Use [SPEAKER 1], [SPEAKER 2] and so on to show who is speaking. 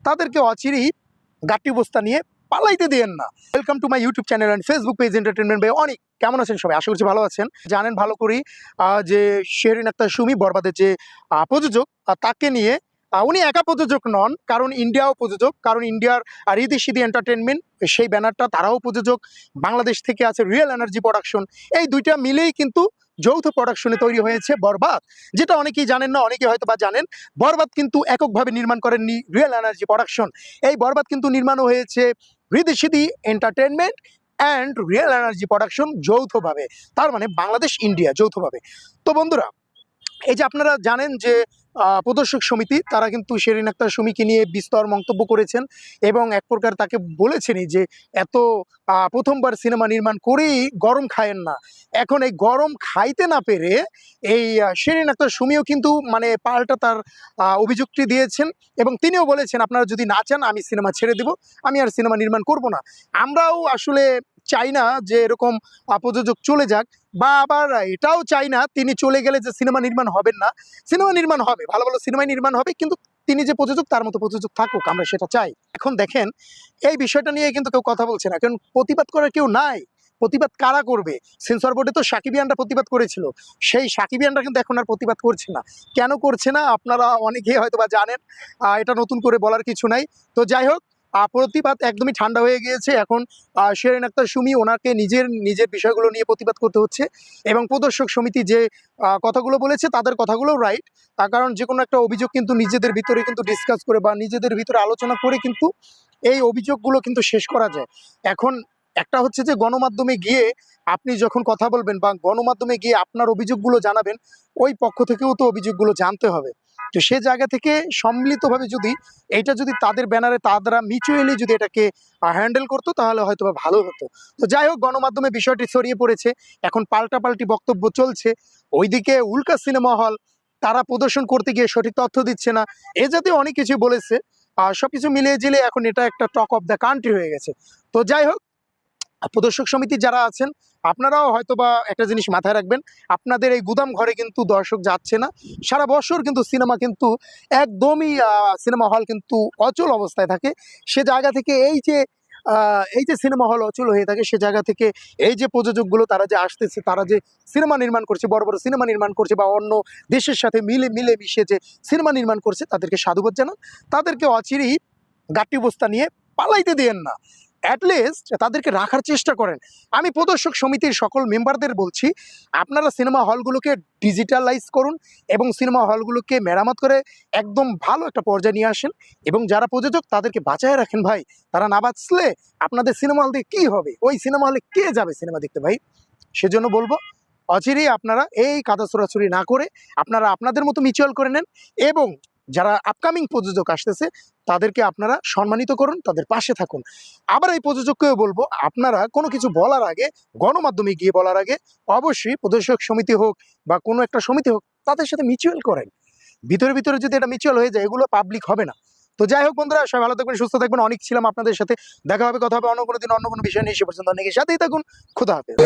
[SPEAKER 1] তাদেরকে অচিরেই গাট্টি বস্তা নিয়ে পালাইতে দিয়েন না। Welcome to my YouTube channel and Facebook page entertainment by Anik. কেমন আছেন সবাই? আশা করছি ভালো আছেন। জানেন ভালো করেই যে শেরিন আক্তার সুমি বরবাদের যে প্রযোজক, তাকে নিয়ে উনি একা প্রযোজক নন, কারণ ইন্ডিয়াও প্রযোজক, কারণ ইন্ডিয়ার রিদি সিদি এন্টারটেনমেন্ট সেই ব্যানারটা তারাও প্রযোজক। বাংলাদেশ থেকে আছে রিয়েল এনার্জি প্রোডাকশন। এই দুইটা মিলেই কিন্তু যৌথ প্রোডাকশনে তৈরি হয়েছে বরবাদ, যেটা অনেকেই জানেন না, অনেকে হয়তো বা জানেন। বরবাদ কিন্তু এককভাবে নির্মাণ করেননি রিয়েল এনার্জি প্রোডাকশন। এই বরবাদ কিন্তু নির্মাণ হয়েছে Ridhi Siddhi entertainment and real energy production যৌথভাবে, তার মানে বাংলাদেশ ইন্ডিয়া যৌথভাবে। তো বন্ধুরা, এই যে আপনারা জানেন যে প্রদর্শক সমিতি তারা কিন্তু শেরিন আক্তার সুমিকে নিয়ে বিস্তর মন্তব্য করেছেন এবং এক প্রকার তাকে বলেছেনই যে এত প্রথমবার সিনেমা নির্মাণ করেই গরম খায়েন না। এখন এই গরম খাইতে না পেরে এই শেরিন আক্তার সুমিও কিন্তু মানে পাল্টা তার অভিযোগটি দিয়েছেন এবং তিনিও বলেছেন, আপনারা যদি না চান আমি সিনেমা ছেড়ে দিব, আমি আর সিনেমা নির্মাণ করব না। আমরাও আসলে চাই না যে এরকম প্রযোজক চলে যাক, বা আবার এটাও চাই না তিনি চলে গেলে যে সিনেমা নির্মাণ হবেন না। সিনেমা নির্মাণ হবে, ভালো ভালো সিনেমাই নির্মাণ হবে, কিন্তু তিনি যে প্রযোজক তার মতো প্রযোজক থাকুক, আমরা সেটা চাই। এখন দেখেন এই বিষয়টা নিয়ে কিন্তু কেউ কথা বলছে না, কারণ প্রতিবাদ করার কেউ নাই। প্রতিবাদ কারা করবে? সেন্সর বোর্ডে তো সাকিবিয়ানরা প্রতিবাদ করেছিল, সেই সাকিবিয়ানরা কিন্তু এখন আর প্রতিবাদ করছে না। কেন করছে না আপনারা অনেকেই হয়তো বা জানেন, এটা নতুন করে বলার কিছু নাই। তো যাই হোক, প্রতিবাদ একদমই ঠান্ডা হয়ে গিয়েছে এখন। শেরিন আক্তার সুমি ওনাকে নিজের বিষয়গুলো নিয়ে প্রতিবাদ করতে হচ্ছে এবং প্রদর্শক সমিতি যে কথাগুলো বলেছে তাদের কথাগুলো রাইট। তার কারণ যে কোনো একটা অভিযোগ কিন্তু নিজেদের ভিতরে কিন্তু ডিসকাস করে বা নিজেদের ভিতরে আলোচনা করে কিন্তু এই অভিযোগগুলো কিন্তু শেষ করা যায়। এখন একটা হচ্ছে যে গণমাধ্যমে গিয়ে আপনি যখন কথা বলবেন বা গণমাধ্যমে গিয়ে আপনার অভিযোগগুলো জানাবেন, ওই পক্ষ থেকেও তো অভিযোগগুলো জানতে হবে। তো সে জায়গা থেকে সম্মিলিতভাবে যদি এইটা যদি তাদের ব্যানারে তারা মিচুয়ালি যদি এটাকে হ্যান্ডেল করতো তাহলে হয়তো বা ভালো হতো। তো যাই হোক, গণমাধ্যমে বিষয়টি ছড়িয়ে পড়েছে, এখন পাল্টাপাল্টি বক্তব্য চলছে। ওইদিকে উল্কা সিনেমা হল তারা প্রদর্শন করতে গিয়ে সঠিক তথ্য দিচ্ছে না, এ জাতীয় অনেক কিছু বলেছে। সবকিছু মিলিয়ে জিলে এখন এটা একটা টক অফ দ্য কান্ট্রি হয়ে গেছে। তো যাই হোক, প্রদর্শক সমিতি যারা আছেন আপনারাও হয়তো বা একটা জিনিস মাথায় রাখবেন, আপনাদের এই গুদাম ঘরে কিন্তু দর্শক যাচ্ছে না। সারা বছর কিন্তু সিনেমা কিন্তু একদমই সিনেমা হল কিন্তু অচল অবস্থায় থাকে। সে জায়গা থেকে এই যে সিনেমা হল অচল হয়ে থাকে, সে জায়গা থেকে এই যে প্রযোজকগুলো তারা যে আসতেছে, তারা যে সিনেমা নির্মাণ করছে, বড় বড় সিনেমা নির্মাণ করছে বা অন্য দেশের সাথে মিলে মিশে যে সিনেমা নির্মাণ করছে, তাদেরকে সাধুবাদ জানান। তাদেরকে অচিরেই গাট্টি বস্তা নিয়ে পালাইতে দিয়েন না, অ্যাটলিস্ট তাদেরকে রাখার চেষ্টা করেন। আমি প্রদর্শক সমিতির সকল মেম্বারদের বলছি, আপনারা সিনেমা হলগুলোকে ডিজিটালাইজ করুন এবং সিনেমা হলগুলোকে মেরামত করে একদম ভালো একটা পর্যায়ে নিয়ে আসেন এবং যারা প্রযোজক তাদেরকে বাঁচায় রাখেন ভাই। তারা না বাঁচলে আপনাদের সিনেমা হল দিয়ে কী হবে? ওই সিনেমা হলে কে যাবে সিনেমা দেখতে ভাই? সেজন্য বলবো, অচিরেই আপনারা এই কাদা ছোড়াছুড়ি না করে আপনারা আপনাদের মতো মিউচুয়াল করে নেন এবং যারা আপকামিং প্রযোজক আসতেছে তাদেরকে আপনারা সম্মানিত করুন, তাদের পাশে থাকুন। আবার এই প্রযোজককেও বলবো, আপনারা কোনো কিছু বলার আগে, গণমাধ্যমে গিয়ে বলার আগে অবশ্যই প্রদর্শক সমিতি হোক বা কোনো একটা সমিতি হোক, তাদের সাথে মিউচুয়াল করেন। ভিতরে ভিতরে যদি এটা মিউচুয়াল হয়ে যায়, এগুলো পাবলিক হবে না। তো যাই হোক বন্ধুরা, সবাই ভালো থাকবেন, সুস্থ থাকবেন। অনেক ছিলাম আপনাদের সাথে, দেখা হবে, কথা হবে অন্য কোনো দিন অন্য কোনো বিষয় নিয়ে। সে পর্যন্ত অনেকের সাথেই থাকুন। খুদা হাফেজ।